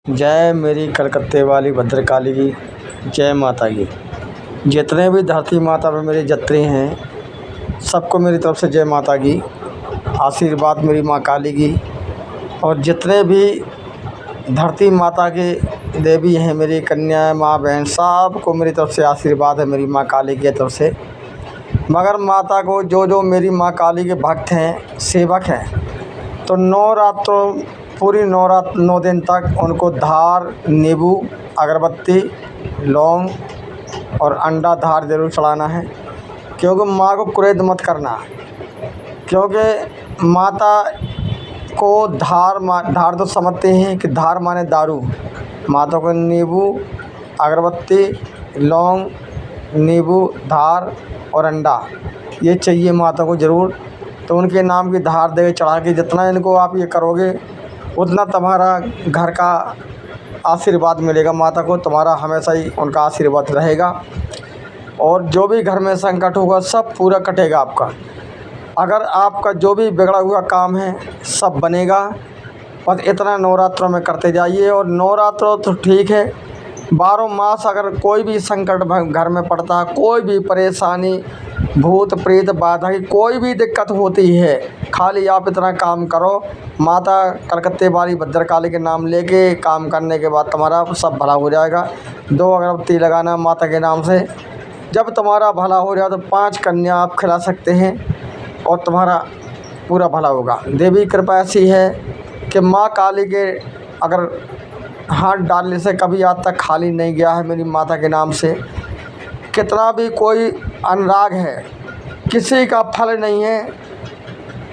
जय मेरी कलकत्ते वाली भद्रकाली की जय माता की। जितने भी धरती माता पे मेरे जत्रे हैं सबको मेरी तरफ से जय माता की आशीर्वाद मेरी माँ काली की। और जितने भी धरती माता के देवी हैं मेरी कन्या माँ बहन सबको मेरी तरफ से आशीर्वाद है मेरी माँ काली की तरफ से। मगर माता को जो मेरी माँ काली के भक्त हैं सेवक हैं तो नवरात्रों पूरी नवरात 9 दिन तक उनको धार नींबू अगरबत्ती लौंग और अंडा धार ज़रूर चढ़ाना है। क्योंकि माँ को क्रोध मत करना, क्योंकि माता को धार तो समझते हैं कि धार माने दारू। माता को नींबू अगरबत्ती लौंग नींबू धार और अंडा ये चाहिए माता को ज़रूर। तो उनके नाम की धार दे चढ़ा के जितना इनको आप ये करोगे उतना तुम्हारा घर का आशीर्वाद मिलेगा। माता को तुम्हारा हमेशा ही उनका आशीर्वाद रहेगा और जो भी घर में संकट होगा सब पूरा कटेगा आपका। अगर आपका जो भी बिगड़ा हुआ काम है सब बनेगा। बस इतना नवरात्रों में करते जाइए। और नवरात्रों तो ठीक है, 12 मास अगर कोई भी संकट घर में पड़ता है, कोई भी परेशानी भूत प्रेत बाधा की कोई भी दिक्कत होती है, खाली आप इतना काम करो, माता कलकत्ते वाली भद्रकाली के नाम लेके काम करने के बाद तुम्हारा सब भला हो जाएगा। 2 अगरबत्ती लगाना माता के नाम से। जब तुम्हारा भला हो जाए तो 5 कन्या आप खिला सकते हैं और तुम्हारा पूरा भला होगा। देवी कृपा ऐसी है कि माँ काली के अगर हाथ डालने से कभी आज तक खाली नहीं गया है मेरी माता के नाम से। कितना भी कोई अनुराग है, किसी का फल नहीं है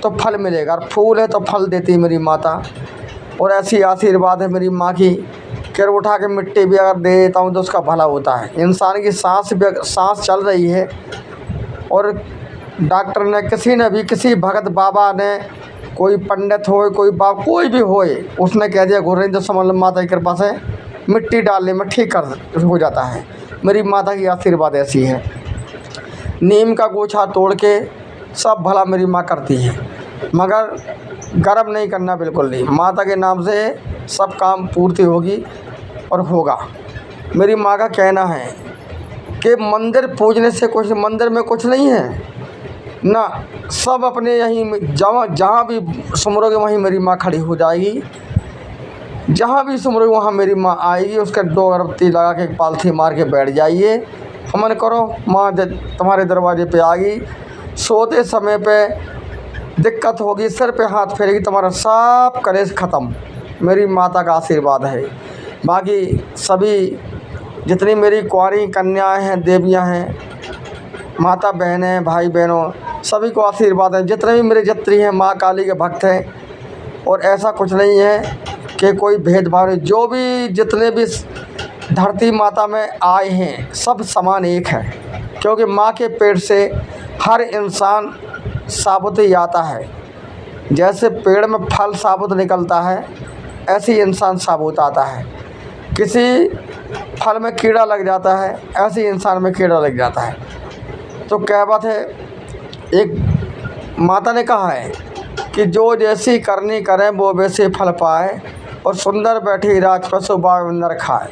तो फल मिलेगा, और फूल है तो फल देती है मेरी माता। और ऐसी आशीर्वाद है मेरी माँ की कि उठा के मिट्टी भी अगर दे देता हूँ तो उसका भला होता है। इंसान की सांस चल रही है और डॉक्टर ने किसी भगत बाबा ने, कोई पंडित हो कोई बाप कोई भी हो, उसने कह दिया घुर्रें तो समझ लो माता की कृपा से मिट्टी डालने में ठीक कर हो जाता है। मेरी माता की आशीर्वाद ऐसी है। नीम का गोछा तोड़ के सब भला मेरी माँ करती है, मगर गर्व नहीं करना बिल्कुल नहीं। माता के नाम से सब काम पूर्ति होगी और होगा। मेरी माँ का कहना है कि मंदिर पूजने से कुछ, मंदिर में कुछ नहीं है ना, सब अपने यहीं जहाँ भी सुमरोगे वहीं मेरी माँ खड़ी हो जाएगी। जहाँ भी सुमरोगे वहाँ मेरी माँ आएगी। उसके 2 अगरबत्ती लगा के पालथी मार के बैठ जाइए, हमन करो, माँ तुम्हारे दरवाजे पे आ गई। सोते समय पे दिक्कत होगी, सिर पे हाथ फेरेगी, तुम्हारा सब कलेश ख़त्म। मेरी माता का आशीर्वाद है। बाकी सभी जितनी मेरी कुंवारी कन्याएँ हैं देवियाँ हैं, माता बहनें भाई बहनों सभी को आशीर्वाद है। जितने भी मेरे जत्री हैं माँ काली के भक्त हैं। और ऐसा कुछ नहीं है कि कोई भेदभाव नहीं, जो भी जितने भी धरती माता में आए हैं सब समान एक है। क्योंकि माँ के पेट से हर इंसान साबुत ही आता है। जैसे पेड़ में फल साबुत निकलता है ऐसे ही इंसान साबुत आता है। किसी फल में कीड़ा लग जाता है ऐसे ही इंसान में कीड़ा लग जाता है। तो कहावत है, एक माता ने कहा है कि जो जैसी करनी करे वो वैसे फल पाए, और सुंदर बैठी राज पशु बाग अंदर खाए।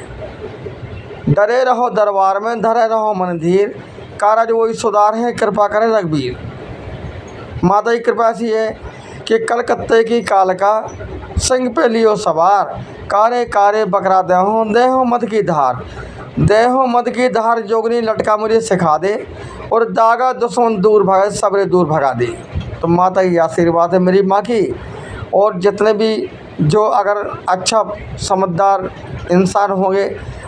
डरे रहो दरबार में धरे रहो मन धीर, कारज वही सुधार है कृपा करे रघुबीर। माता की कृपा ऐसी है कि कलकत्ते की कालका सिंह पे लियो सवार, कारे कारे बकरा देहो मद की धार। देहो मद की धार जोगनी लटका मुझे सिखा दे, और दागा दुश्मन दूर भगाए सबरे दूर भगा दे। तो माता की आशीर्वाद है मेरी माँ की। और जितने भी जो अगर अच्छा समझदार इंसान होंगे,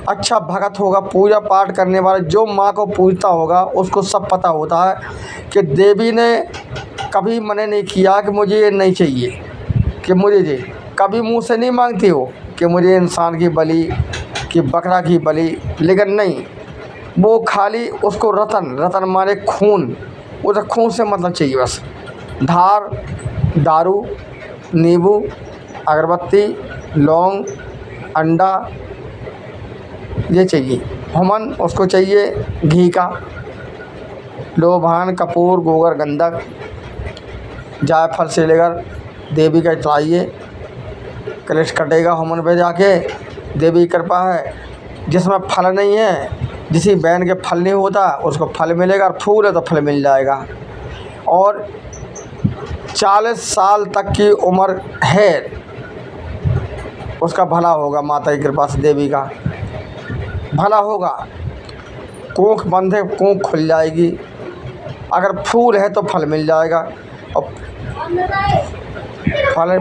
अच्छा भगत होगा, पूजा पाठ करने वाला जो माँ को पूजता होगा उसको सब पता होता है कि देवी ने कभी मना नहीं किया कि मुझे ये नहीं चाहिए, कि मुझे ये कभी मुँह से नहीं मांगती हो कि मुझे इंसान की बलि कि बकरा की बलि, लेकिन नहीं, वो खाली उसको रतन माने खून, उस खून से मतलब चाहिए बस। धार दारू नींबू अगरबत्ती लौंग अंडा ये चाहिए। हमन उसको चाहिए घी का, लोभान कपूर गोबर गंधक जायफल से लेकर देवी का चाहिए। कलेश कटेगा हमन पे जाके देवी की कृपा है। जिसमें फल नहीं है, जिसी बहन के फल नहीं होता उसको फल मिलेगा, और फूल है तो फल मिल जाएगा। और 40 साल तक की उम्र है उसका भला होगा, माता की कृपा से देवी का भला होगा। कोख बंद है, कोख खुल जाएगी। अगर फूल है तो फल मिल जाएगा, और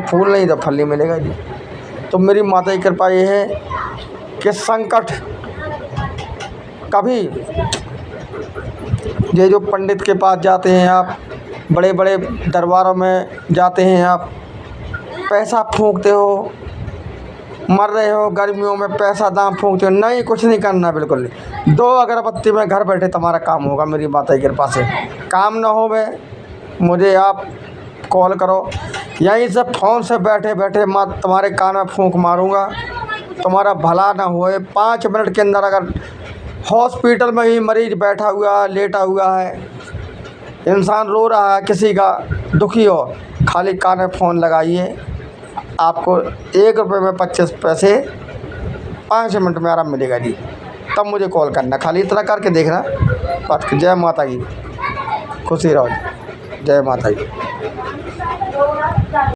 फूल नहीं तो फल नहीं मिलेगा जी। तो मेरी माता की कृपा ये है कि संकट कभी, ये जो पंडित के पास जाते हैं आप, बड़े बड़े दरबारों में जाते हैं आप, पैसा फूंकते हो, मर रहे हो गर्मियों में, पैसा दाम फूंकते हो, नहीं कुछ नहीं करना, बिल्कुल नहीं। 2 अगरबत्ती में घर बैठे तुम्हारा काम होगा मेरी माता की कृपा से। काम ना हो बे, मुझे आप कॉल करो, यहीं से फ़ोन से बैठे बैठे माँ तुम्हारे कान में फूंक मारूंगा, तुम्हारा भला ना होए। 5 मिनट के अंदर अगर हॉस्पिटल में ही मरीज़ बैठा हुआ लेटा हुआ है, इंसान रो रहा है, किसी का दुखी हो, खाली कान में फ़ोन लगाइए, आपको 1 रुपये में 25 पैसे 5 मिनट में आराम मिलेगा जी। तब मुझे कॉल करना, खाली इतना करके देखना बात। जय माता की, खुशी रहो, जय माता की।